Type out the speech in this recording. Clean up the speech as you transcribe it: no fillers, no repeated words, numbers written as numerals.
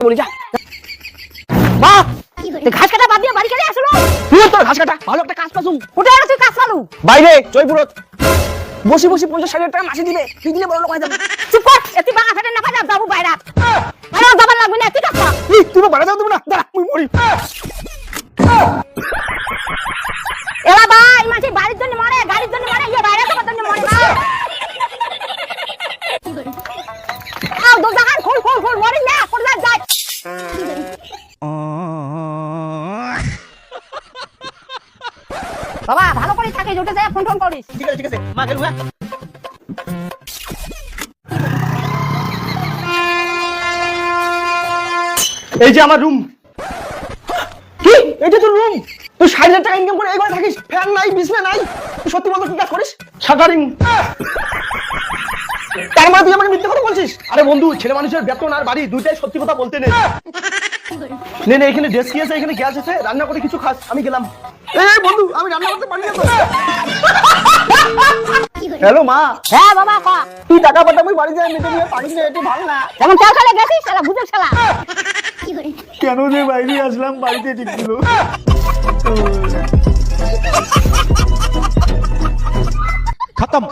বলি যা মা ঘাস কাটা বাদ দিয়ে বাড়ি চলে আসলো। তুই তো ঘাস কাটা ভালো একটা কাজ পাসুম। কোথায় তুই কাজ পালু? বাইরে জয়পুরত বসি বসি 50,000 টাকা মাসে দিবে। তুই দিলে বড় লোক হয়ে যাবে। চুপ কর, এতি বাঙা ফেটে না পাজা যাবো বাইরে। আরে যাবার লাগবে না, তুই কাজ কর। তুই বাইরে যাও তুমি না, দাঁড়া মুই মরি। এলা ভাই মাঝে বাড়ির জন্য মরে, গাড়ির জন্য মরে, ইয়ে বাইরে যাবার জন্য মরে না। আও দরজা কান খোল খোল খোল, মরি না কোন যায় যায়। বাবা ভালো করে থাকে, উঠে যায় ফোন করিস। ঠিক আছে মা গেল। এই যে আমার রুম। কি এটা তোর রুম? তুই 60,000 টাকা ইনকাম করে এই ঘরে থাকিস, ফ্যান নাই, বিছনা নাই, তুই সত্যি বলতো কি কাজ করিস? শাটারিং। তার মানে তুই আমাকে মিথ্যে কথা বলছিস? আরে বন্ধু, ছেলে মানুষের বেতন আর বাড়ি দুইটাই সত্যি কথা বলতে নেই। নে নে, এখানে ডেস্ক আছে, এখানে গ্যাস আছে, রান্না করে কিছু খাস, আমি গেলাম। এই বন্ধু, আমি রান্না করতে পারি না তো। হ্যালো মা। হ্যাঁ বাবা কো। তুই টাকা পাঠা, আমি বাড়ি যাই, মেটে নিয়ে পানি নিয়ে একটু ভালো না। যেমন চাল খেলে গেছিস শালা বুঝে শালা। কেন যে বাইরে আসলাম, বাড়িতে ঠিক ছিল। খতম।